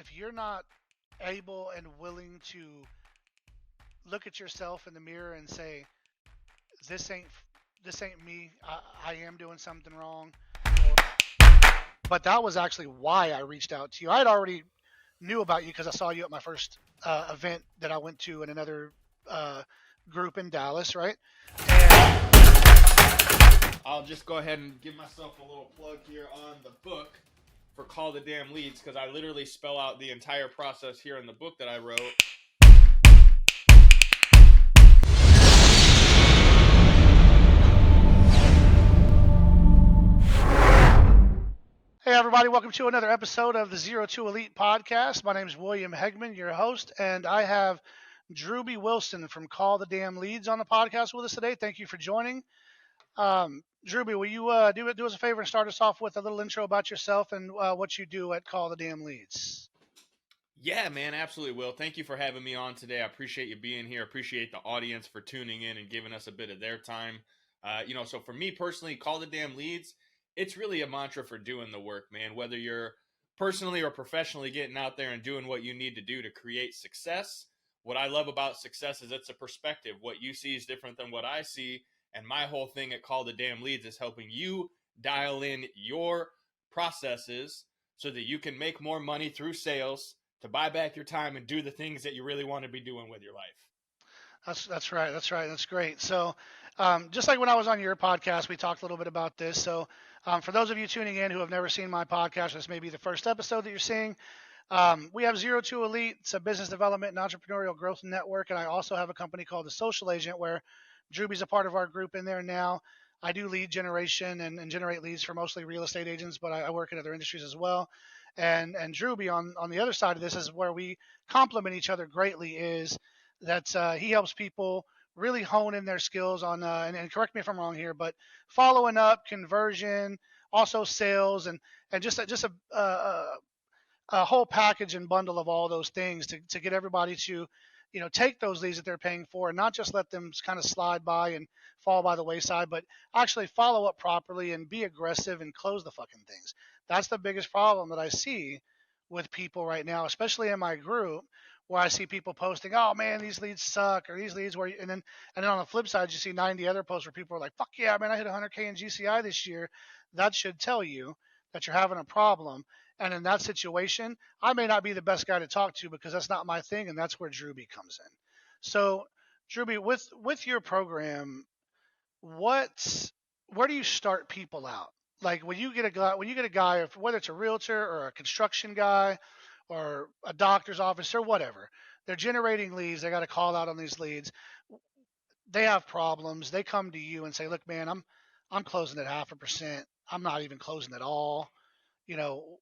if you're not able and willing to look at yourself in the mirror and say, this ain't this ain't me. I am doing something wrong. But that was actually why I reached out to you. I had already knew about you because I saw you at my first event that I went to in another uh, group in Dallas, right? And I'll just go ahead and give myself a little plug here on the book for Call the Damn Leads, because I literally spell out the entire process here in the book that I wrote. hey, everybody, welcome to another episode of the Zero to Elite podcast. My name is William Hegman, your host, and I have Drewbie Wilson from Call the Damn Leads on the podcast with us today. Thank you for joining. Drewbie, will you do us a favor and start us off with a little intro about yourself and what you do at Call the Damn Leads? Yeah, man, absolutely, Will. Thank you for having me on today. I appreciate you being here. Appreciate the audience for tuning in and giving us a bit of their time. So for me personally, Call the Damn Leads, it's really a mantra for doing the work, man. Whether you're personally or professionally getting out there and doing what you need to do to create success. What I love about success is it's a perspective. What you see is different than what I see. And my whole thing at Call the Damn Leads is helping you dial in your processes so that you can make more money through sales, to buy back your time and do the things that you really want to be doing with your life. That's right. That's right. That's great. So, just like when I was on your podcast, we talked a little bit about this. So, for those of you tuning in who have never seen my podcast, this may be the first episode that you're seeing. We have Zero to Elite. It's a business development and entrepreneurial growth network, and I also have a company called The Social Agent, where Drewbie's a part of our group in there now. I do lead generation and generate leads for mostly real estate agents, but I work in other industries as well. And Drewbie on the other side of this is where we complement each other greatly. Is that he helps people really hone in their skills on and correct me if I'm wrong here, but following up, conversion, also sales, and a whole package and bundle of all those things to get everybody to take those leads that they're paying for and not just let them kind of slide by and fall by the wayside, but actually follow up properly and be aggressive and close the fucking things. That's the biggest problem that I see with people right now, especially in my group, where I see people posting, "Oh man, these leads suck," or "These leads where," and then on the flip side, you see 90 other posts where people are like, "Fuck yeah, man, I hit 100K in GCI this year." That should tell you that you're having a problem. And in that situation, I may not be the best guy to talk to because that's not my thing, and that's where Drewbie comes in. So, Drewbie, with your program, where do you start people out? Like when you get a guy, whether it's a realtor or a construction guy or a doctor's office or whatever, they're generating leads. They got to call out on these leads. They have problems. They come to you and say, "Look, man, I'm closing at 0.5%. I'm not even closing at all." you know,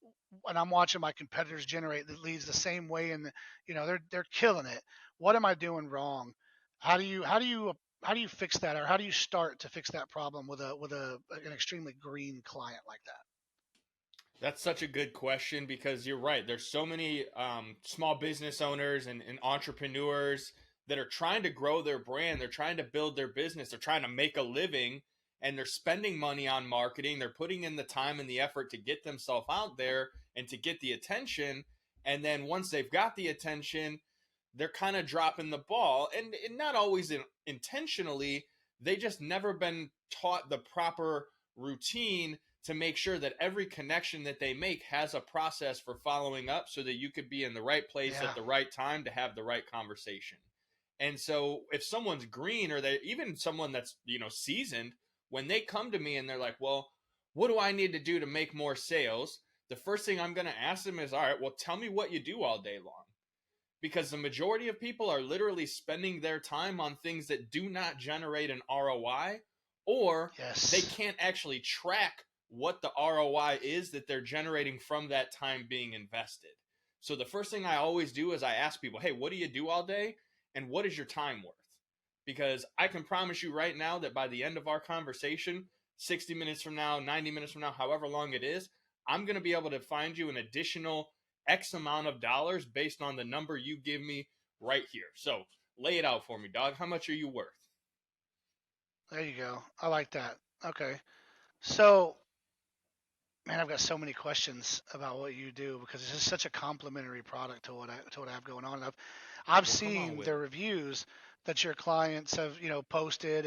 and I'm watching my competitors generate the leads the same way, and they're killing it. What am I doing wrong? How do you fix that, or how do you start to fix that problem with an extremely green client like that? That's such a good question, because you're right. There's so many small business owners and entrepreneurs that are trying to grow their brand. They're trying to build their business. They're trying to make a living, and they're spending money on marketing. They're putting in the time and the effort to get themselves out there and to get the attention. And then once they've got the attention, they're kind of dropping the ball, and not always intentionally. They just never been taught the proper routine to make sure that every connection that they make has a process for following up, so that you could be in the right place Yeah. at the right time to have the right conversation. And so if someone's green, or they even someone that's, seasoned, when they come to me and they're like, "Well, what do I need to do to make more sales?" The first thing I'm going to ask them is, "All right, well, tell me what you do all day long." Because the majority of people are literally spending their time on things that do not generate an ROI, or they Yes. can't actually track what the ROI is that they're generating from that time being invested. So the first thing I always do is I ask people, "Hey, what do you do all day? And what is your time worth?" Because I can promise you right now that by the end of our conversation, 60 minutes from now, 90 minutes from now, however long it is, I'm going to be able to find you an additional X amount of dollars based on the number you give me right here. So lay it out for me, dog. How much are you worth? There you go. I like that. Okay. So Man, I've got so many questions about what you do because it's just such a complimentary product to what I have going on. And I've Well, come on seen with the it. reviews that your clients have, posted,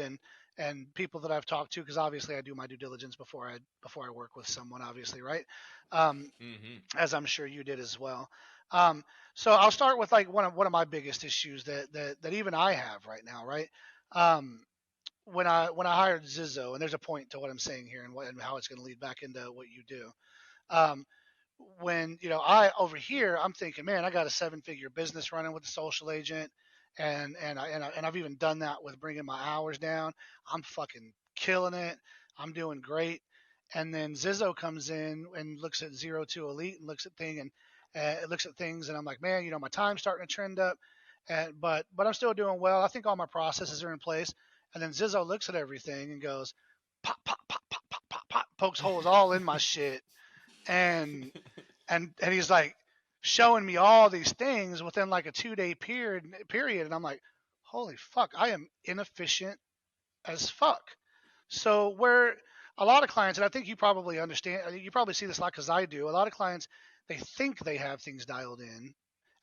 and people that I've talked to, because obviously I do my due diligence before I work with someone, obviously, right? Um, Hmm. as I'm sure you did as well. Um, so I'll start with like one of my biggest issues that even I have right now, right? Um, when I hired Zizzo, and there's a point to what I'm saying here, and how it's going to lead back into what you do. Um, when I over here, I'm thinking, man, I got a seven-figure business running with a social agent, and I've even done that with bringing my hours down. I'm fucking killing it. I'm doing great. And then Zizzo comes in and looks at Zero to Elite and looks at things, and I'm like, man, my time's starting to trend up, but I'm still doing well. I think all my processes are in place. And then Zizzo looks at everything and goes, pop, pop, pop, pop, pop, pop, pop, pokes holes all in my shit, and and he's like showing me all these things within like a 2 day period, and I'm like, holy fuck, I am inefficient as fuck. So where a lot of clients, and I think you probably understand, you probably see this a lot because I do. A lot of clients, they think they have things dialed in,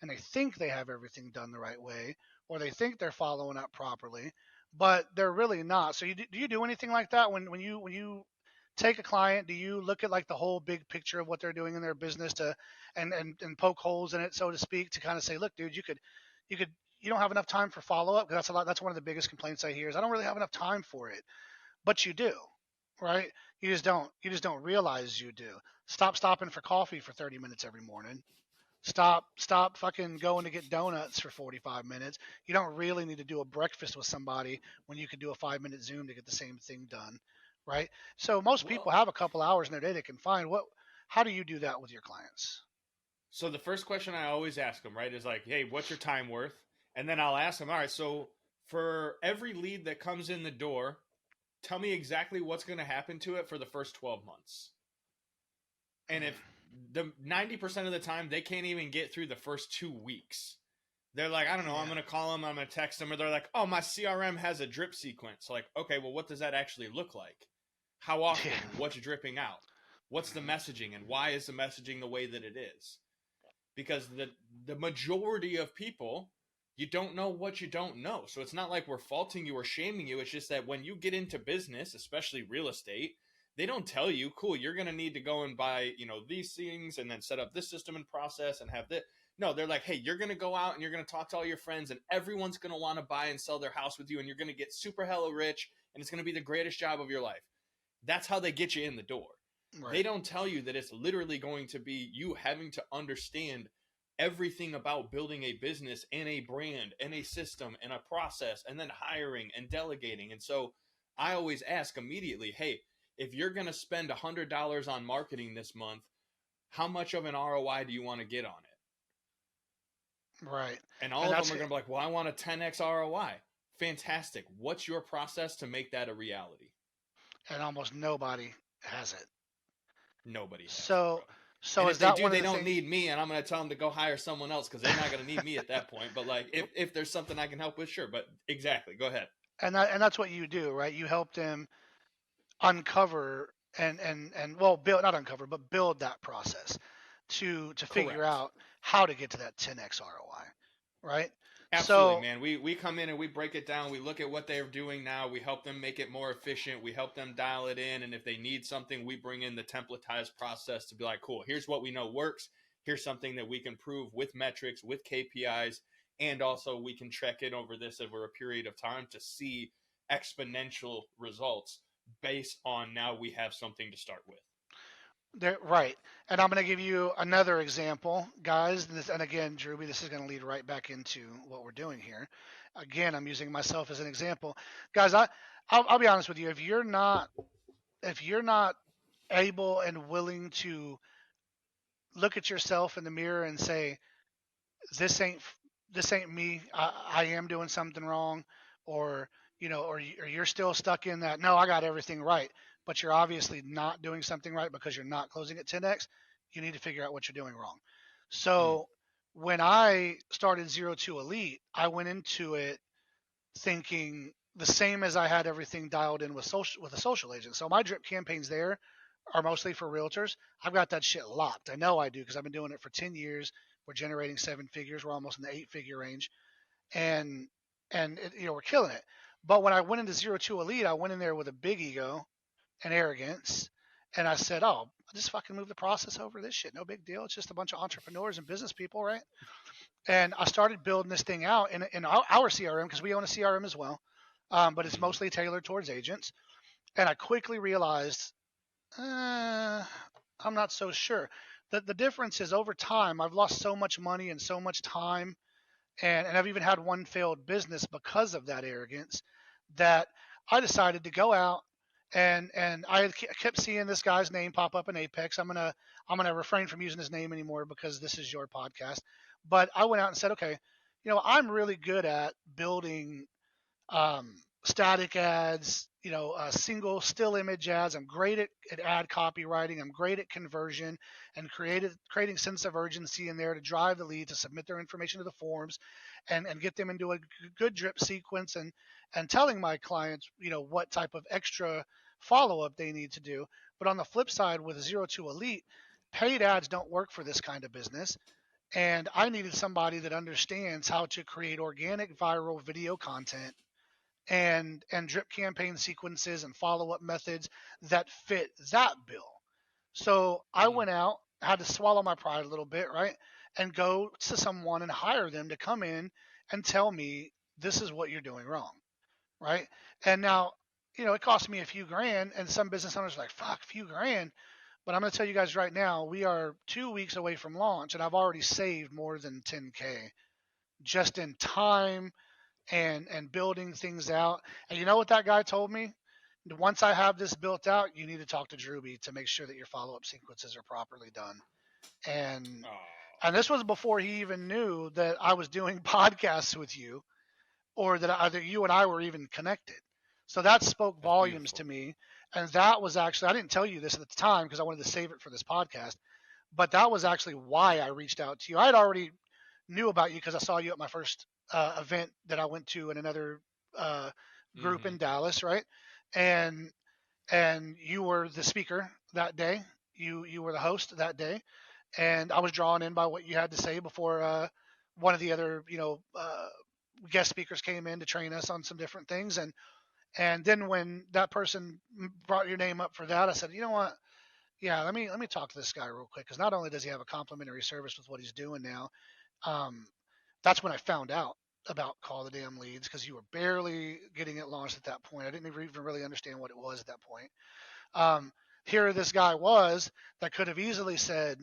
and they think they have everything done the right way, or they think they're following up properly, but they're really not. So do you do anything like that when you take a client? Do you look at like the whole big picture of what they're doing in their business to and poke holes in it, so to speak, to kind of say, look, dude, you could you don't have enough time for follow up? Because that's one of the biggest complaints I hear is I don't really have enough time for it, but you do, right? You just don't realize you do. Stop stopping for coffee for 30 minutes every morning. Stop fucking going to get donuts for 45 minutes. You don't really need to do a breakfast with somebody when you could do a 5-minute Zoom to get the same thing done, right? So most people Well, have a couple hours in their day they can find. How do you do that with your clients? so the first question I always ask them, right, is like, hey, what's your time worth? And then I'll ask them, all right, so for every lead that comes in the door, tell me exactly what's going to happen to it for the first 12 months. And if the 90% of the time they can't even get through the first 2 weeks, they're like, I don't know, I'm Yeah. going to call them, I'm going to text them, or they're like, oh, my CRM has a drip sequence. Like, okay, well, what does that actually look like? How often? Yeah. What's dripping out? What's the messaging, and why is the messaging the way that it is? Because the majority of people, you don't know what you don't know. So it's not like we're faulting you or shaming you. It's just that when you get into business, especially real estate, they don't tell you, cool, you're going to need to go and buy, these things and then set up this system and process and have this. No, they're like, hey, you're going to go out and you're going to talk to all your friends and everyone's going to want to buy and sell their house with you and you're going to get super hella rich and it's going to be the greatest job of your life. That's how they get you in the door. They Right. don't tell you that it's literally going to be you having to understand everything about building a business and a brand and a system and a process and then hiring and delegating. And so I always ask immediately, hey, if you're going to spend $100 on marketing this month, how much of an ROI do you want to get on it? Right. And all And of them that's are going to be like, well, I want a 10x ROI. Fantastic. What's your process to make that a reality? and almost nobody has it. Nobody has it, bro. So so And is if they that do, one of they the don't things? need me, and I'm going to tell them to go hire someone else because they're not going to need me at that point. But like, if there's something I can help with, sure. But exactly, go ahead. And that's what you do, right? You help them uncover and well, build, not uncover, but build that process to figure Correct. out how to get to that 10x ROI, right? Absolutely, So man. We come in and we break it down. We look at what they're doing now. We help them make it more efficient. We help them dial it in. And if they need something, we bring in the templatized process to be like, cool, here's what we know works. Here's something that we can prove with metrics, with KPIs. And also we can check in over this over a period of time to see exponential results based on now we have something to start with. there, right. And I'm going to give you another example, guys. And again, Drewbie, this is going to lead right back into what we're doing here. Again, I'm using myself as an example, guys. I'll be honest with you. If you're not able and willing to look at yourself in the mirror and say, this ain't this ain't me. I am doing something wrong, or or you're still stuck in that. No, I got everything right, but you're obviously not doing something right because you're not closing at 10x. You need to figure out what you're doing wrong. Mm, So when I started Zero to Elite, I went into it thinking the same as I had everything dialed in with a social agent. So my drip campaigns there are mostly for realtors. I've got that shit locked. I know I do because I've been doing it for 10 years. We're generating 7 figures. We're almost in the 8 figure range, and we're killing it. But when I went into Zero to Elite, I went in there with a big ego and arrogance, and I said, "Oh, I'll just fucking move the process over this shit. No big deal. It's just a bunch of entrepreneurs and business people, right?" And I started building this thing out in our CRM because we own a CRM as well, but it's Mm-hmm. mostly tailored towards agents. And I quickly realized I'm not so sure. The difference is over time, I've lost so much money and so much time, and I've even had one failed business because of that arrogance that I decided to go out and I kept seeing this guy's name pop up in Apex. I'm gonna refrain from using his name anymore because this is your podcast. But I went out and said, okay, I'm really good at building static ads, single still image ads. I'm great at ad copywriting. I'm great at conversion and creating sense of urgency in there to drive the lead to submit their information to the forms and get them into a good drip sequence and telling my clients, what type of extra follow up they need to do. But on the flip side, with Zero to Elite, paid ads don't work for this kind of business. And I needed somebody that understands how to create organic viral video content and drip campaign sequences and follow up methods that fit that bill. So I Mm-hmm. went out, had to swallow my pride a little bit, right? And go to someone and hire them to come in and tell me this is what you're doing wrong, right? And now, it cost me a few grand, and some business owners are like, fuck, a few grand. But I'm going to tell you guys right now, we are 2 weeks away from launch, and I've already saved more than 10K just in time and building things out. And you know what that guy told me? Once I have this built out, you need to talk to Drewbie to make sure that your follow up sequences are properly done. And Oh, and this was before he even knew that I was doing podcasts with you or that either you and I were even connected. So that spoke that's volumes to beautiful. me. And that was actually, I didn't tell you this at the time because I wanted to save it for this podcast, but that was actually why I reached out to you. I had already knew about you because I saw you at my first event that I went to in another uh, group Mm-hmm. in Dallas, right? And you were the speaker that day. You were the host that day, and I was drawn in by what you had to say before one of the other guest speakers came in to train us on some different things. And then when that person brought your name up for that, I said, you know what? Yeah, let me talk to this guy real quick because not only does he have a complimentary service with what he's doing now, um, that's when I found out about Call the Damn Leads because you were barely getting it launched at that point. I didn't even really understand what it was at that point. Um, Here this guy was that could have easily said,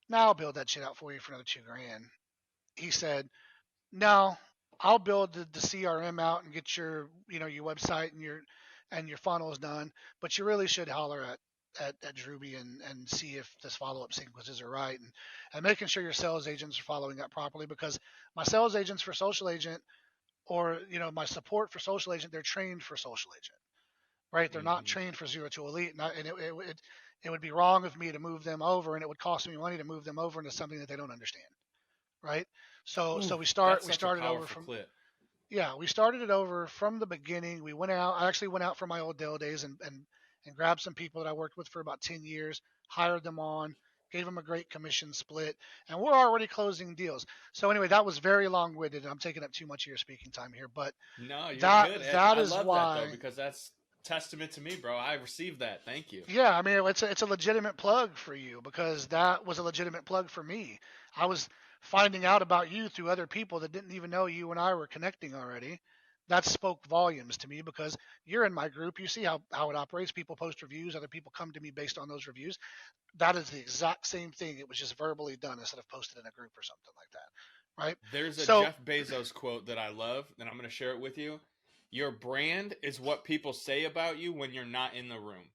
"No, I'll build that shit out for you for another 2 grand." He said, "No, I'll build the CRM out and get your website and your funnels done, but you really should holler at Drewbie and see if this follow up sequences are right and making sure your sales agents are following up properly because my sales agents for social agent or my support for social agent they're trained for social agent, right? They're not Mm-hmm. trained for Zero to Elite, and it would be wrong of me to move them over, and it would cost me money to move them over into something that they don't understand, right? So Ooh, we that's we such a started over powerful from clip. yeah, we started it over from the beginning. We went out. I actually went out for my old Dell days and grabbed some people that I worked with for about 10 years, hired them on, gave them a great commission split, and we're already closing deals. So anyway, that was very long-winded, and I'm taking up too much of your speaking time here, but No, you're that good. And that I is love that though, why. because that's testament to me, bro. I received that. Thank you. Yeah, I mean it's a legitimate plug for you because that was a legitimate plug for me. I was finding out about you through other people that didn't even know you and I were connecting already. That spoke volumes to me because you're in my group. You see how it operates. People post reviews. Other people come to me based on those reviews. That is the exact same thing. It was just verbally done instead of posted in a group or something like that, right? There's a So Jeff Bezos quote that I love, and I'm going to share it with you. Your brand is what people say about you when you're not in the room.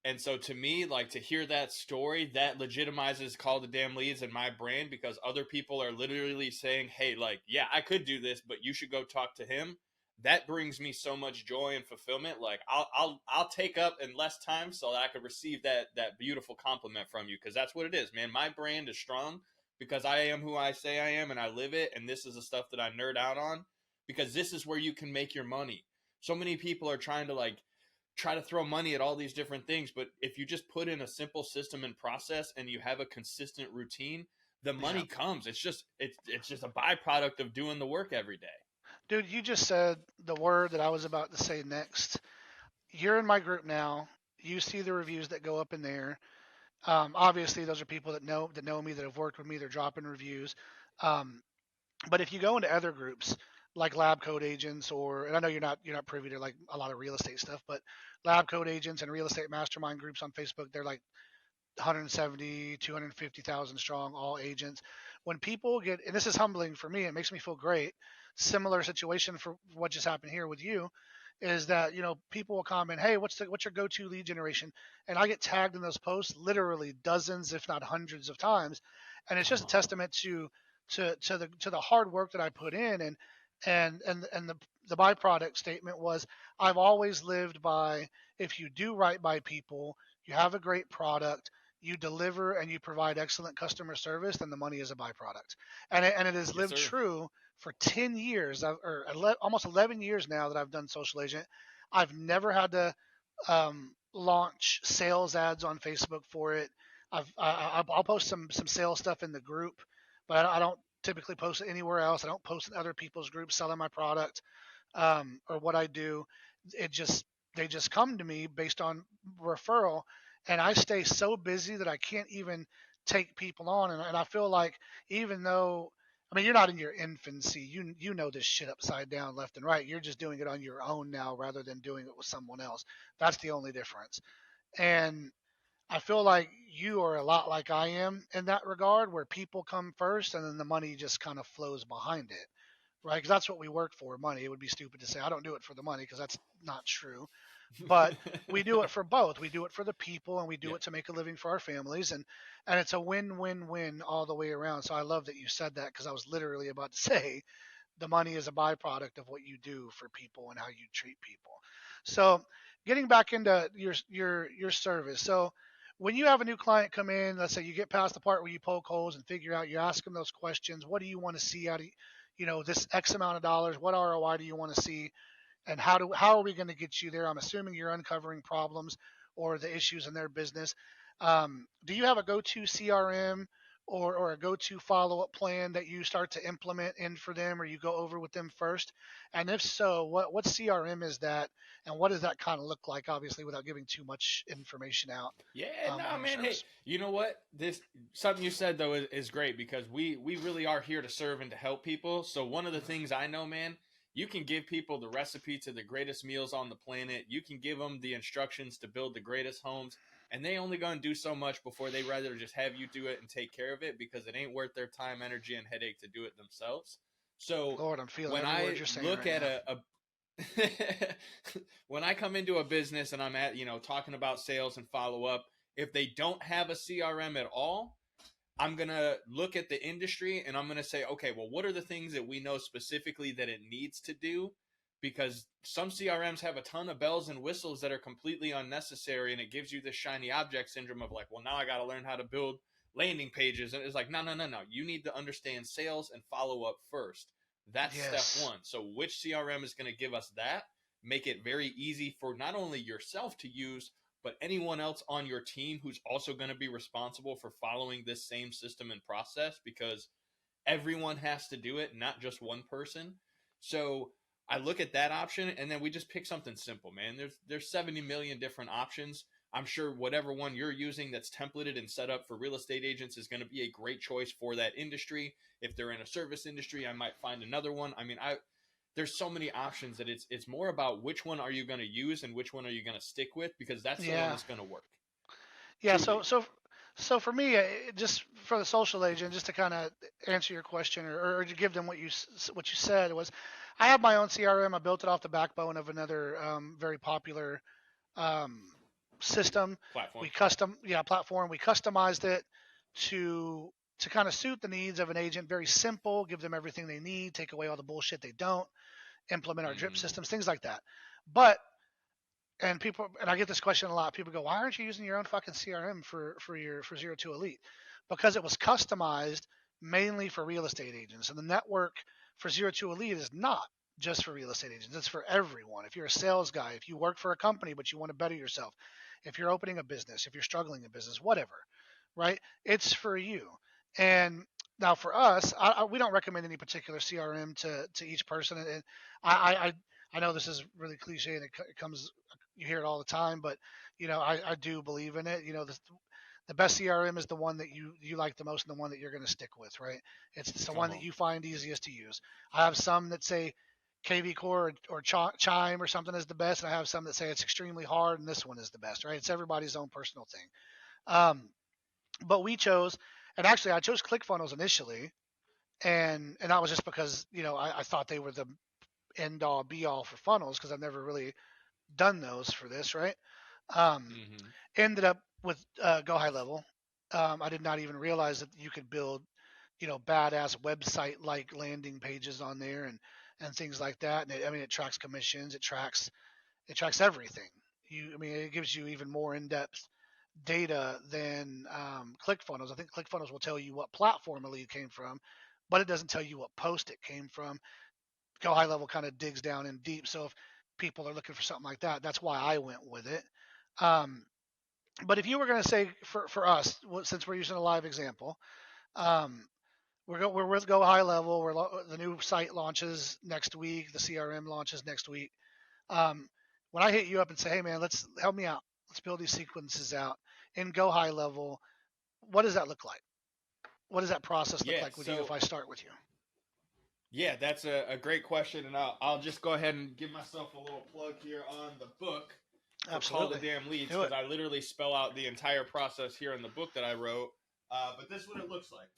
And so to me, like to hear that story, that legitimizes Call the Damn Leads and my brand because other people are literally saying, hey, like, yeah, I could do this, but you should go talk to him. That brings me so much joy and fulfillment. Like I'll take up in less time so that I could receive that beautiful compliment from you because that's what it is, man. My brand is strong because I am who I say I am and I live it. And this is the stuff that I nerd out on because this is where you can make your money. So many people are trying to like try to throw money at all these different things. But if you just put in a simple system and process and you have a consistent routine, the Yeah. money comes. It's just a byproduct of doing the work every day. Dude, you just said the word that I was about to say next. You're in my group now. You see the reviews that go up in there. Obviously, those are people that know me, that have worked with me. They're dropping reviews. Um, but if you go into other groups like lab code agents, and I know you're not privy to like a lot of real estate stuff, but lab code agents and real estate mastermind groups on Facebook, they're like 170, 250,000 strong, all agents. When people get, and this is humbling for me, it makes me feel great. Similar situation for what just happened here with you, is that people will comment, "Hey, what's your go-to lead generation?" And I get tagged in those posts literally dozens, if not hundreds of times, and it's just a testament to the hard work that I put in, and the byproduct statement was, I've always lived by, if you do right by people, you have a great product, you deliver, and you provide excellent customer service, then the money is a byproduct. And it has Yes, lived sir. true for 10 years, almost 11 years now that I've done social agent. I've never had to launch sales ads on Facebook for it. I'll post some sales stuff in the group, but I don't typically post it anywhere else. I don't post in other people's groups selling my product, or what I do. It just They just come to me based on referral, and I stay so busy that I can't even take people on. And I feel like, even though, I mean, you're not in your infancy, you know this shit upside down, left and right. You're just doing it on your own now rather than doing it with someone else. That's the only difference. And I feel like you are a lot like I am in that regard, where people come first and then the money just kind of flows behind it, right? Because that's what we work for, money. It would be stupid to say I don't do it for the money, because that's not true. But we do it for both. We do it for the people, and we do Yeah. it to make a living for our families, and it's a win-win-win all the way around. So I love that you said that, because I was literally about to say the money is a byproduct of what you do for people and how you treat people. So, getting back into your service. So, when you have a new client come in, let's say you get past the part where you poke holes and figure out, you ask them those questions. What do you want to see out of this X amount of dollars? What ROI do you want to see? And how are we going to get you there? I'm assuming you're uncovering problems or the issues in their business. Do you have a go-to CRM, or a go-to follow-up plan that you start to implement in for them, or you go over with them first? And if so, what CRM is that, and what does that kind of look like? Obviously, without giving too much information out, Yeah, on no, your man. Hey, service. you know what? This something you said though is great because we really are here to serve and to help people. So one of the things I know, man, you can give people the recipe to the greatest meals on the planet. You can give them the instructions to build the greatest homes, and they only gonna do so much before they rather just have you do it and take care of it because it ain't worth their time, energy, and headache to do it themselves. So Lord, I'm feeling when every word I you're saying look right at now. a when I come into a business and I'm at, talking about sales and follow up, if they don't have a CRM at all, I'm going to look at the industry and I'm going to say, okay, well, what are the things that we know specifically that it needs to do? Because some CRMs have a ton of bells and whistles that are completely unnecessary. And it gives you this shiny object syndrome of like, well, now I got to learn how to build landing pages. And it's like, no, no, no, no. You need to understand sales and follow up first. That's step Yes. one. So, which CRM is going to give us that? Make it very easy for not only yourself to use, but anyone else on your team who's also going to be responsible for following this same system and process because everyone has to do it, not just one person. So I look at that option and then we just pick something simple, man. There's 70 million different options. I'm sure whatever one you're using that's templated and set up for real estate agents is going to be a great choice for that industry. If they're in a service industry, I might find another one. I mean, there's so many options that it's more about which one are you going to use and which one are you going to stick with because that's the one Yeah. that's going to work. Yeah. So Truly. so so for me, just for the social agent, just to kind of answer your question, or to give them what you said was, I have my own CRM. I built it off the backbone of another very popular um, system. Platform. Platform. We customized it to kind of suit the needs of an agent. Very simple. Give them everything they need. Take away all the bullshit they don't. Implement our drip Mm-hmm. systems. Things like that. But and I get this question a lot. People go, "Why aren't you using your own fucking CRM for Zero to Elite?" Because it was customized mainly for real estate agents, and the network for Zero to Elite is not. just for real estate agents. It's for everyone. If you're a sales guy, if you work for a company but you want to better yourself, if you're opening a business, if you're struggling in business, whatever, right? It's for you. And now for us, we don't recommend any particular CRM to each person. And I know this is really cliche and it comes, you hear it all the time, but I do believe in it. The best CRM is the one that you like the most and the one that you're going to stick with, right? It's the Come one that on. you find easiest to use. I have some that say KV Core or Chime or something is the best, and I have some that say it's extremely hard and this one is the best, right? It's everybody's own personal thing. But we chose, and actually I chose ClickFunnels initially, and that was just because I thought they were the end all be all for funnels because I've never really done those for this, right? Um, Hmm. Ended up with Go High Level. I did not even realize that you could build, badass website like landing pages on there and things like that. And it tracks commissions, it tracks everything. It gives you even more in depth data than ClickFunnels. I think ClickFunnels will tell you what platform a lead came from, but it doesn't tell you what post it came from. Go High Level kind of digs down in deep. So if people are looking for something like that, that's why I went with it. Um, but if you were going to say for us, since we're using a live example, um, we're with Go High Level. The new site launches next week. The CRM launches next week. Um, when I hit you up and say, "Hey man, let's help me out. Let's build these sequences out in Go High Level," what does that look like? What does that process look Yeah. like with you if So I start with you? yeah, that's a great question, and I'll just go ahead and give myself a little plug here on the book for Call the Absolutely, Damn Leads do because it. I literally spell out the entire process here in the book that I wrote. But this is what it looks like.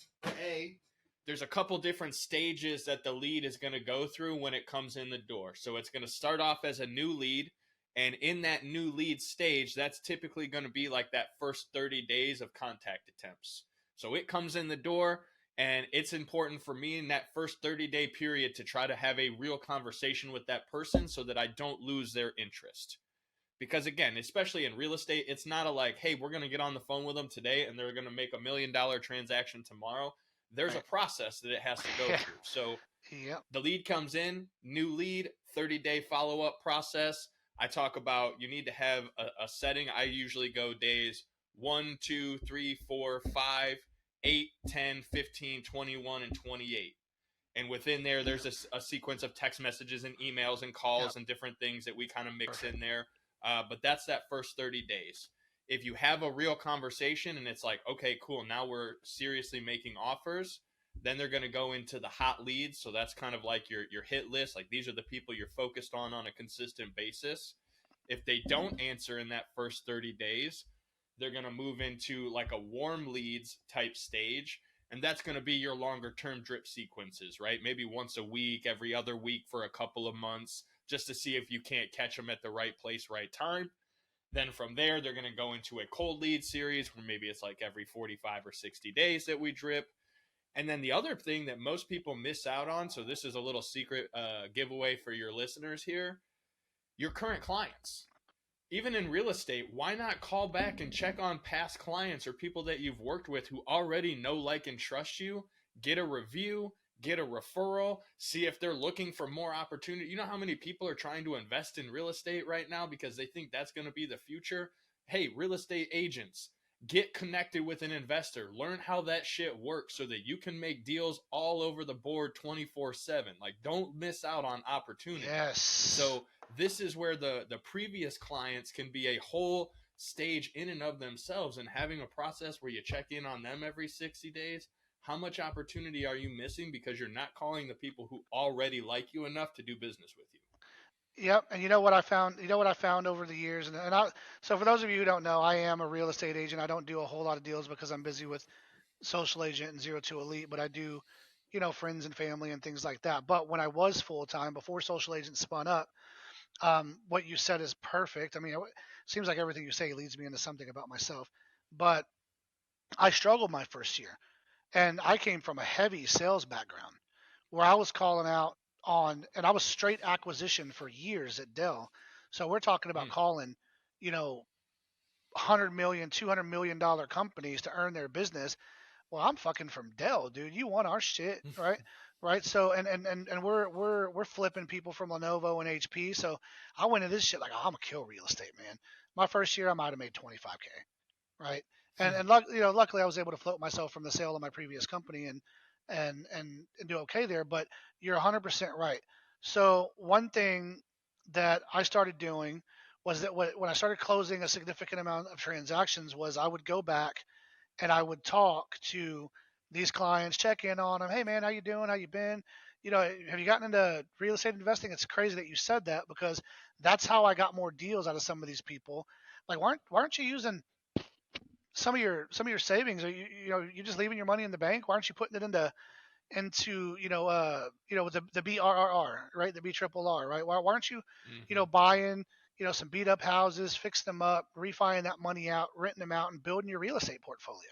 There's a couple different stages that the lead is going to go through when it comes in the door. So it's going to start off as a new lead. And in that new lead stage, that's typically going to be like that first 30 days of contact attempts. So it comes in the door, and it's important for me in that first 30-day period to try to have a real conversation with that person so that I don't lose their interest. Because again, especially in real estate, it's not a like, hey, we're going to get on the phone with them today and they're going to make $1 million transaction tomorrow. There's a Right. process that it has to go Yeah. through. So Yep. the lead comes in, new lead, 30-day follow-up process. I talk about you need to have a setting. I usually go days 1, 2, 3, 4, 5, 8, 10, 15, 21, and 28. And within there, Yep. there's a sequence of text messages and emails and calls Yep. and different things that we kind of mix Perfect. in there. But that's that first 30 days. If you have a real conversation and it's like, okay, cool, now we're seriously making offers, then they're going to go into the hot leads. So that's kind of like your hit list. Like these are the people you're focused on a consistent basis. If they don't answer in that first 30 days, they're going to move into like a warm leads type stage, and that's going to be your longer term drip sequences, right? Maybe once a week, every other week for a couple of months, just to see if you can't catch them at the right place, right time. Then from there, they're going to go into a cold lead series where maybe it's like every 45 or 60 days that we drip. And then the other thing that most people miss out on, so this is a little secret giveaway for your listeners here, your current clients. Even in real estate, why not call back and check on past clients or people that you've worked with who already know, like, and trust you? Get a review, get a referral, see if they're looking for more opportunity. You know how many people are trying to invest in real estate right now because they think that's going to be the future? Hey, real estate agents, get connected with an investor. Learn how that shit works so that you can make deals all over the board 24/7. Like, don't miss out on opportunity. Yes. So this is where the previous clients can be a whole stage in and of themselves, and having a process where you check in on them every 60 days. How much opportunity are you missing because you're not calling the people who already like you enough to do business with you? Yep. And you know what I found? You know what I found over the years, so for those of you who don't know, I am a real estate agent. I don't do a whole lot of deals because I'm busy with social agent and zero to elite, but I do, friends and family and things like that. But when I was full time before social agent spun up, what you said is perfect. It seems like everything you say leads me into something about myself, but I struggled my first year. And I came from a heavy sales background where I was calling out and I was straight acquisition for years at Dell. So we're talking about Hmm. calling, you know, 100 million, $200 million companies to earn their business. Well, I'm fucking from Dell, dude. You want our shit, right? Right. So and we're flipping people from Lenovo and HP. So I went into this shit like, oh, I'm gonna kill real estate, man. My first year I might have made 25K, right? Luckily I was able to float myself from the sale of my previous company and do okay there. But you're 100% right. So one thing that I started doing was that when I started closing a significant amount of transactions was I would go back and I would talk to these clients, check in on them. Hey man, how you doing? How you been? Have you gotten into real estate investing? It's crazy that you said that because that's how I got more deals out of some of these people. Like, why aren't you using some of your savings? Are you just leaving your money in the bank? Why aren't you putting it into with the BRRR, right? The B triple R, right? Why aren't you Hmm. buying some beat up houses, fix them up, refining that money out, renting them out, and building your real estate portfolio,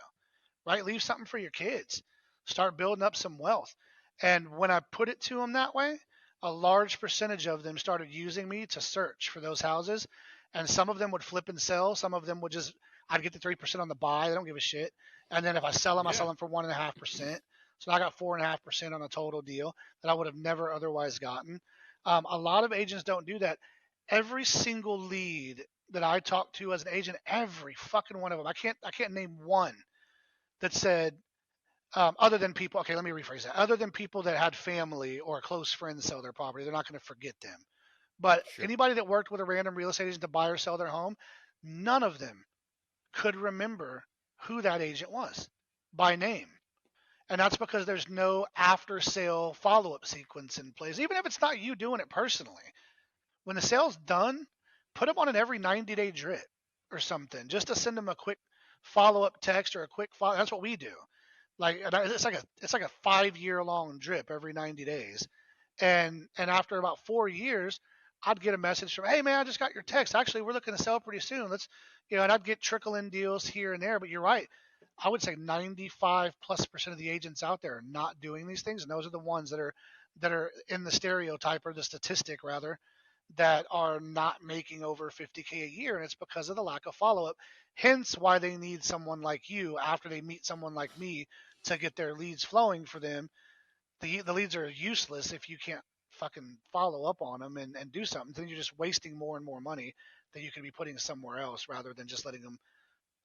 right? Leave something for your kids. Start building up some wealth. And when I put it to them that way, a large percentage of them started using me to search for those houses. And some of them would flip and sell. Some of them would just, I'd get the 3% on the buy. They don't give a shit. And then if I sell them, I Yeah. sell them for 1.5%. So I got 4.5% on a total deal that I would have never otherwise gotten. A lot of agents don't do that. Every single lead that I talk to as an agent, every fucking one of them, I can't name one that said, other than people, okay, let me rephrase that. Other than people that had family or close friends sell their property, they're not going to forget them. But Sure. anybody that worked with a random real estate agent to buy or sell their home, none of them could remember who that agent was by name. And that's because there's no after sale follow up sequence in place. Even if it's not you doing it personally, when the sale's done, put them on an every 90-day drip or something just to send them a quick follow up text or a quick follow. That's what we do. Like it's like a 5 year long drip every 90 days. And after about 4 years, I'd get a message from, hey man, I just got your text. Actually, we're looking to sell pretty soon. And I'd get trickle in deals here and there. But you're right. I would say 95+% of the agents out there are not doing these things, and those are the ones that are in the stereotype or the statistic rather that are not making over 50K a year, and it's because of the lack of follow up. Hence, why they need someone like you after they meet someone like me to get their leads flowing for them. The leads are useless if you can't fucking follow up on them and do something. Then you're just wasting more and more money that you could be putting somewhere else rather than just letting them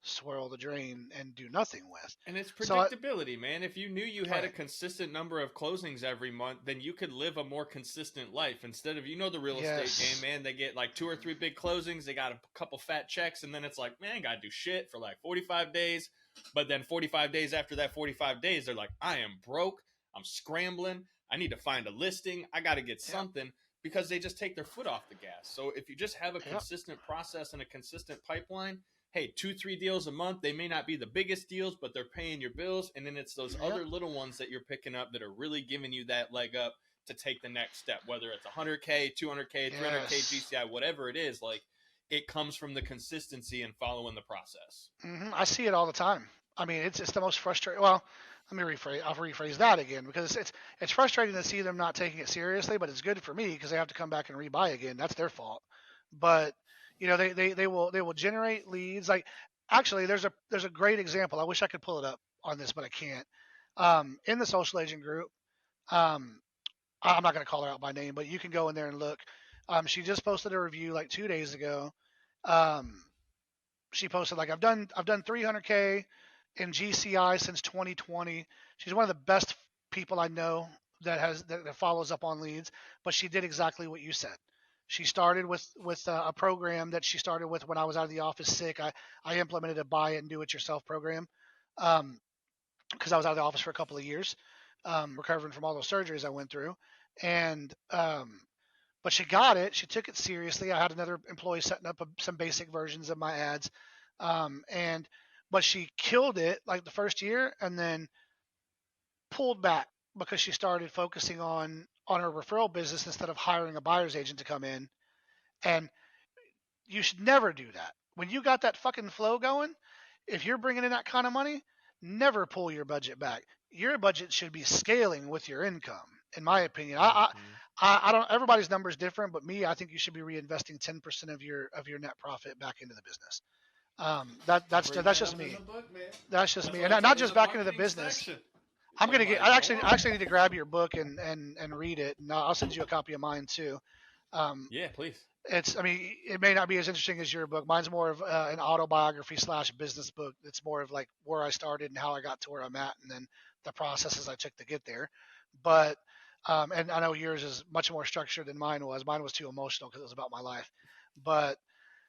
swirl the drain and do nothing with. And it's So, predictability, man. If you knew you oh had a yeah, consistent number of closings every month, then you could live a more consistent life instead of, the real estate game, yes, man. They get like two or three big closings, they got a couple fat checks, and then it's like, man, I gotta do shit for like 45 days. But then 45 days after that 45 days, they're like, I am broke. I'm scrambling. I need to find a listing. I got to get yep, something because they just take their foot off the gas. So if you just have a yep, consistent process and a consistent pipeline, hey, 2, 3 deals a month. They may not be the biggest deals, but they're paying your bills. And then it's those yep, other little ones that you're picking up that are really giving you that leg up to take the next step, whether it's 100K, 200K, 300K, yes. GCI, whatever it is. Like, it comes from the consistency and following the process. I see it all the time. I mean, it's the most frustrating. Well, let me rephrase. I'll rephrase that again because it's frustrating to see them not taking it seriously, but it's good for me because they have to come back and rebuy again. That's their fault. But they will generate leads. Like actually, there's a great example. I wish I could pull it up on this, but I can't. In the social agent group, um, I'm not going to call her out by name, but you can go in there and look. She just posted a review like 2 days ago. Um, she posted like I've done 300K in GCI since 2020. She's one of the best people I know that follows up on leads, but she did exactly what you said. She started with a program that she started with when I was out of the office sick. I implemented a buy it and do it yourself program because I was out of the office for a couple of years, recovering from all those surgeries I went through, and but she got it. She took it seriously. I had another employee setting up some basic versions of my ads, and but she killed it like the first year, and then pulled back because she started focusing on her referral business instead of hiring a buyer's agent to come in. And you should never do that. When you got that fucking flow going, if you're bringing in that kind of money, never pull your budget back. Your budget should be scaling with your income, in my opinion. Mm-hmm. I don't. Everybody's number is different, but me, I think you should be reinvesting 10% of your net profit back into the business. That's Bring that just up in me. the book, man. That's just That's me, what and I not told you in just the back into the marketing business. section. I'm I'm gonna get. like, hold I on. actually need to grab your book and read it, and I'll send you a copy of mine too. Um, Yeah, please. it's. I mean, it may not be as interesting as your book. Mine's more of an autobiography slash business book. It's more of like where I started and how I got to where I'm at, and then the processes I took to get there. But and I know yours is much more structured than mine was. Mine was too emotional because it was about my life. But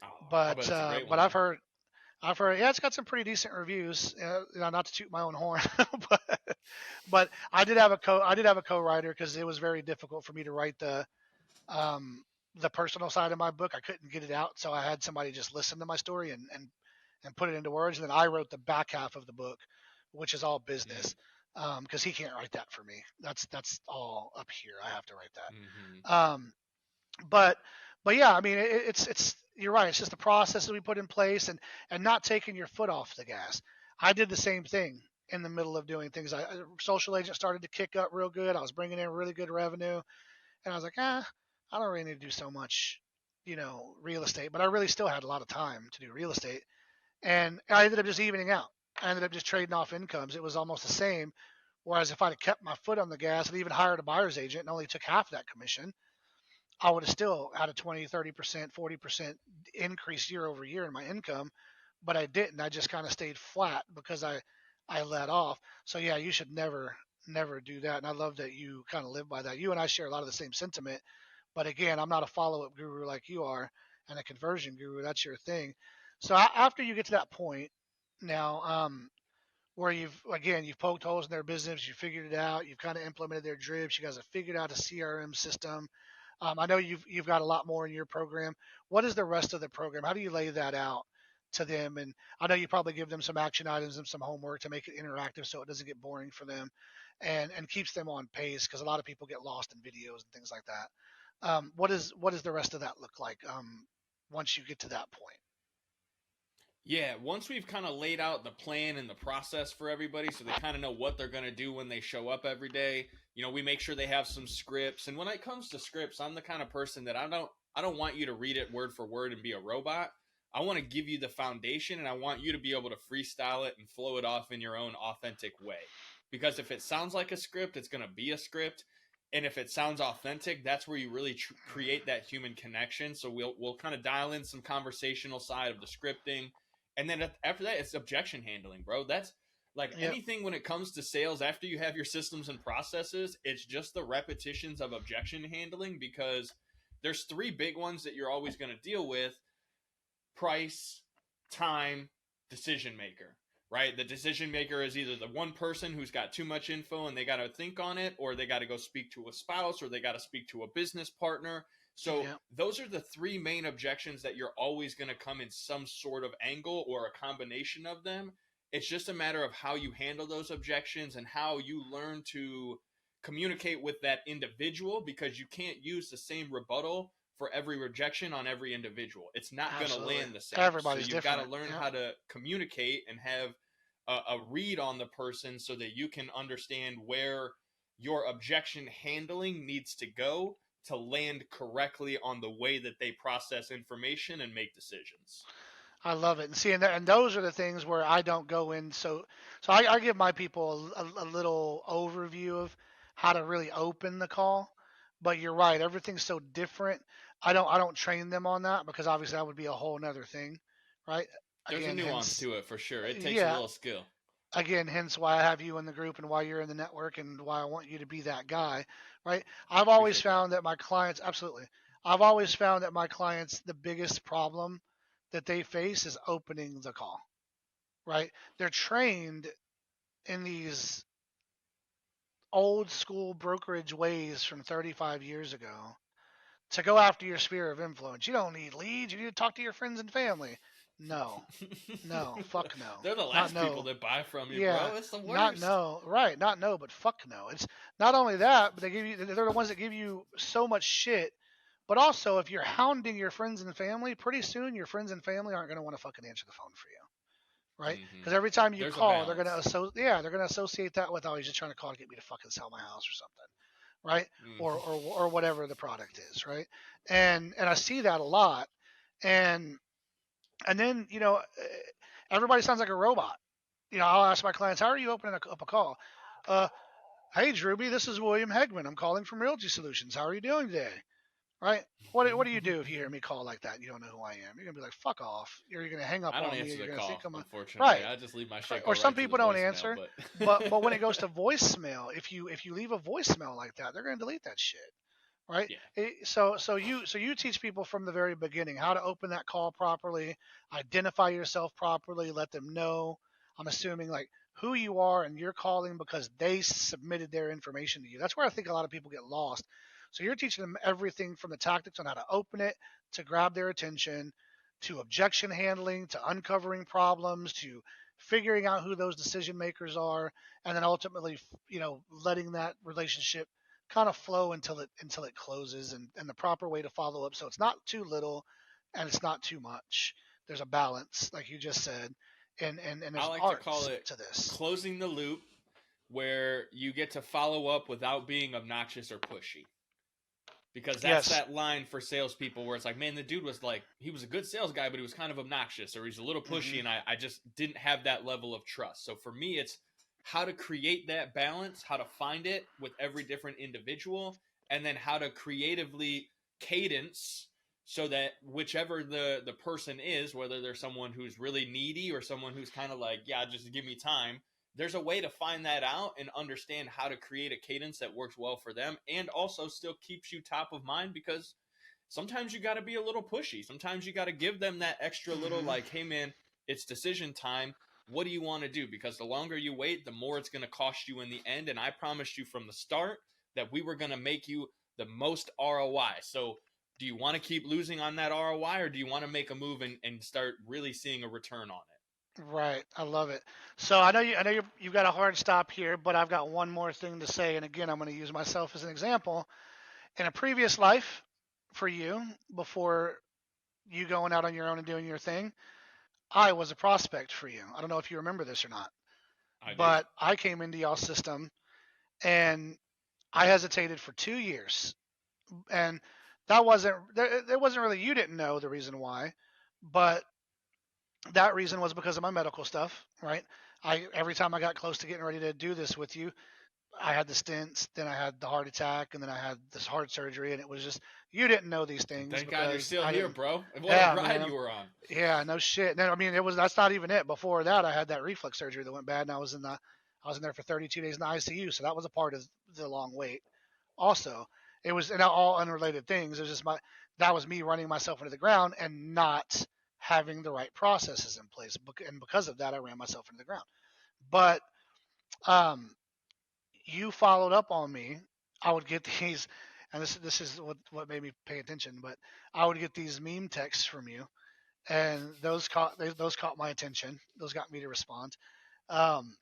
Oh, I bet it's a great but one, man. I've heard, yeah, it's got some pretty decent reviews. Not to toot my own horn, but I did have a co-writer because it was very difficult for me to write um, the personal side of my book. I couldn't get it out, so I had somebody just listen to my story and put it into words, and then I wrote the back half of the book, which is all Mm, business, because he can't write that for me. That's all up here. I have to write mm-hmm. that. But yeah, I mean, it's you're right. It's just the processes we put in place and not taking your foot off the gas. I did the same thing in the middle of doing things. Social agent started to kick up real good. I was bringing in really good revenue, and I was like, I don't really need to do so much, real estate. But I really still had a lot of time to do real estate, and I ended up just evening out. I ended up just trading off incomes. It was almost the same. Whereas if I'd have kept my foot on the gas and even hired a buyer's agent and only took half that commission, I would have still had a 20, 30%, 40% increase year over year in my income, but I didn't. I just kind of stayed flat because I let off. So yeah, you should never do that. And I love that you kind of live by that. You and I share a lot of the same sentiment, but again, I'm not a follow-up guru like you are and a conversion guru. That's your thing. So after you get to that point now, where you've poked holes in their business, you figured it out, you've kind of implemented their drips, you guys have figured out a CRM system. I know you've got a lot more in your program. What is the rest of the program? How do you lay that out to them? And I know you probably give them some action items and some homework to make it interactive so it doesn't get boring for them, and keeps them on pace because a lot of people get lost in videos and things like that. What does the rest of that look like once you get to that point? Yeah, once we've kind of laid out the plan and the process for everybody so they kind of know what they're going to do when they show up every day, we make sure they have some scripts. And when it comes to scripts, I'm the kind of person that I don't want you to read it word for word and be a robot. I want to give you the foundation and I want you to be able to freestyle it and flow it off in your own authentic way. Because if it sounds like a script, it's going to be a script. And if it sounds authentic, that's where you really create that human connection. So we'll kind of dial in some conversational side of the scripting, and then after that, it's objection handling, bro. That's like Yep, anything when it comes to sales. After you have your systems and processes, it's just the repetitions of objection handling because there's three big ones that you're always going to deal with: price, time, decision maker. Right? The decision maker is either the one person who's got too much info and they got to think on it, or they got to go speak to a spouse, or they got to speak to a business partner. So yep, those are the three main objections that you're always going to come in some sort of angle or a combination of them. It's just a matter of how you handle those objections and how you learn to communicate with that individual, because you can't use the same rebuttal for every rejection on every individual. It's not going to absolutely. land the same. So Everybody's you've got to different. learn Yep. how to communicate and have a read on the person so that you can understand where your objection handling needs to go to land correctly on the way that they process information and make decisions. I love it. And see, and those are the things where I don't go in. So I give my people a little overview of how to really open the call. But you're right, everything's so different. I don't train them on that because obviously that would be a whole nother thing, right? There's a Again, nuance hence, to it for sure. It takes a yeah, little skill. again, hence why I have you in the group and why you're in the network and why I want you to be that guy, right? I've always Appreciate that. found that my clients, absolutely, I've always found that my clients, the biggest problem that they face is opening the call, right? They're trained in these old school brokerage ways from 35 years ago to go after your sphere of influence. You don't need leads. You need to talk to your friends and family. No, no, fuck no. They're the Not last people no. that buy from you, Yeah, bro. It's the not worst. no. Right, not no, but fuck no. It's not only that, but they're the ones that give you so much shit. But also, if you're hounding your friends and family, pretty soon your friends and family aren't going to want to fucking answer the phone for you, right? Hmm. Because every time you There's a call, they're gonna balance. they're gonna associate that with, oh, he's just trying to call to get me to fucking sell my house or something, right? Mm. Or whatever the product is, right? And I see that a lot, and And then, everybody sounds like a robot. I'll ask my clients, how are you opening up a call? Uh, Hey, Drewbie, this is William Hegman. I'm calling from Realty Solutions. How are you doing today? Right? What do you do if you hear me call like that and you don't know who I am? You're going to be like, fuck off. You're going to hang up I don't on me, or answer you're the going to think call, I'm a. unfortunately. Right. I just leave my shit go Or some right to the people don't voicemail, answer. but But when it goes to voicemail, if you leave a voicemail like that, they're going to delete that shit. Right? yeah. So you teach people from the very beginning how to open that call properly, identify yourself properly, let them know. I'm assuming like who you are, and you're calling because they submitted their information to you. That's where I think a lot of people get lost. So you're teaching them everything from the tactics on how to open it, to grab their attention, to objection handling, to uncovering problems, to figuring out who those decision makers are, and then ultimately, letting that relationship kind of flow until it closes, and the proper way to follow up, so it's not too little and it's not too much. There's a balance, like you just said, and I there's like to call arts it to this. closing the loop, where you get to follow up without being obnoxious or pushy. Because that's Yes. that line for salespeople where it's like, man, the dude was like, he was a good sales guy, but he was kind of obnoxious, or he's a little pushy, Hmm. and I just didn't have that level of trust. So for me, it's how to create that balance, how to find it with every different individual, and then how to creatively cadence so that whichever the person is, whether they're someone who's really needy or someone who's kind of like, yeah, just give me time, there's a way to find that out and understand how to create a cadence that works well for them and also still keeps you top of mind, because sometimes you got to be a little pushy. Sometimes you got to give them that extra little, Hmm. like, hey man, it's decision time. What do you want to do? Because the longer you wait, the more it's going to cost you in the end. And I promised you from the start that we were going to make you the most ROI. So do you want to keep losing on that ROI, or do you want to make a move and start really seeing a return on it? Right, I love it. So I know you've got a hard stop here, but I've got one more thing to say, and again, I'm going to use myself as an example. In a previous life, for you, before you going out on your own and doing your thing, I was a prospect for you. I don't know if you remember this or not, I do. but I came into y'all system and I hesitated for 2 years, and that wasn't there wasn't really, you didn't know the reason why, but that reason was because of my medical stuff, right? I Every time I got close to getting ready to do this with you, I had the stents, then I had the heart attack, and then I had this heart surgery, and it was just, you didn't know these things Thank God you're because still I here, didn't. bro. And what a Yeah, ride man. you were on. Yeah, no shit. No, I mean, that's not even it. Before that, I had that reflux surgery that went bad, and I was in there for 32 days in the ICU, so that was a part of the long wait. Also, it was, and all unrelated things. It was just that was me running myself into the ground and not having the right processes in place, and because of that, I ran myself into the ground. But um, you followed up on me. I would get these, and this is what made me pay attention. But I would get these meme texts from you, and those caught my attention. Those got me to respond. Um,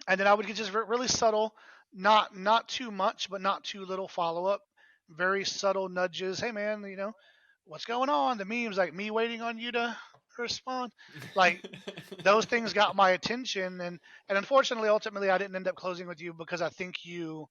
and then I would get just really subtle, not too much, but not too little follow up. Very subtle nudges. Hey man, what's going on? The memes like me waiting on you to respond. Like those things got my attention, and unfortunately, ultimately, I didn't end up closing with you because I think you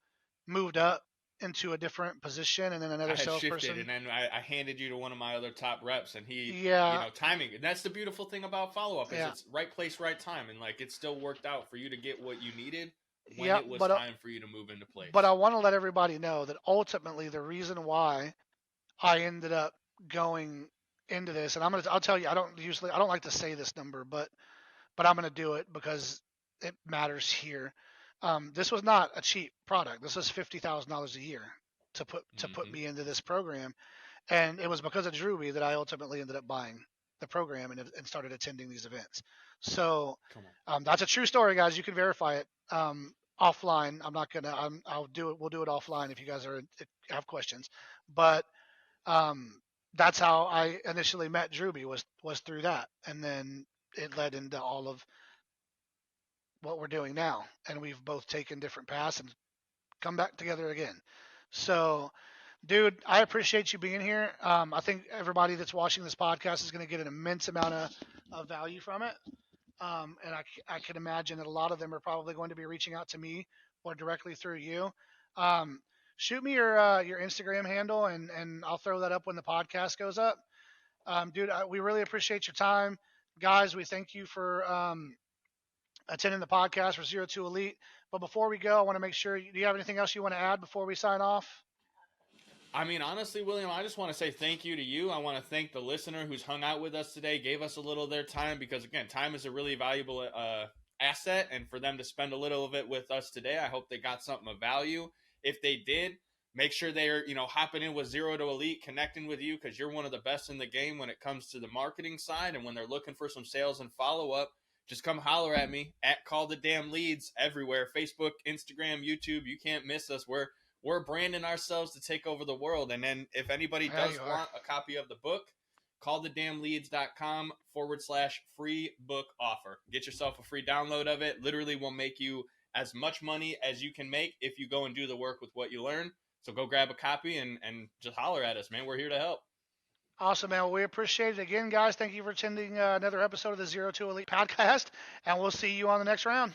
moved up into a different position, and then I another had shifted, salesperson. and then I handed you to one of my other top reps, and he, Yeah, timing. And that's the beautiful thing about follow up is yeah, it's right place, right time, and like it still worked out for you to get what you needed when yeah. it was But time for you to move into I place. want to let everybody know that ultimately the reason why I ended up going into this, and I'll tell you, I don't like to say this number, but I'm gonna do it because it matters here. This was not a cheap product. This was $50,000 a year to put Hmm. me into this program, and it was because of Drewbie that I ultimately ended up buying the program and started attending these events. So Come on. that's a true story, guys. You can verify it offline. I'm not gonna. I'll do it. We'll do it offline if you guys have questions. But that's how I initially met Drewbie, was through that, and then it led into all of what we're doing now, and we've both taken different paths and come back together again. So, dude, I appreciate you being here. I think everybody that's watching this podcast is going to get an immense amount of value from it. And I can imagine that a lot of them are probably going to be reaching out to me or directly through you. Um, Shoot me your Instagram handle, and I'll throw that up when the podcast goes up. Dude, we really appreciate your time. Guys, we thank you for attending the podcast for Zero to Elite. But before we go, I want to make sure, do you have anything else you want to add before we sign off? I mean, honestly, William, I just want to say thank you to you. I want to thank the listener who's hung out with us today, gave us a little of their time, because, again, time is a really valuable asset. And for them to spend a little of it with us today, I hope they got something of value. If they did, make sure they're, hopping in with Zero to Elite, connecting with you, because you're one of the best in the game when it comes to the marketing side. And when they're looking for some sales and follow-up, just come holler at me at Call the Damn Leads everywhere. Facebook, Instagram, YouTube. You can't miss us. We're branding ourselves to take over the world. And then if anybody does want a copy of the book, callthedamnleads.com/free book offer. Get yourself a free download of it. Literally will make you as much money as you can make if you go and do the work with what you learn. So go grab a copy and just holler at us, man. We're here to help. Awesome, man. Well, we appreciate it. Again, guys, thank you for attending another episode of the Zero to Elite podcast, and we'll see you on the next round.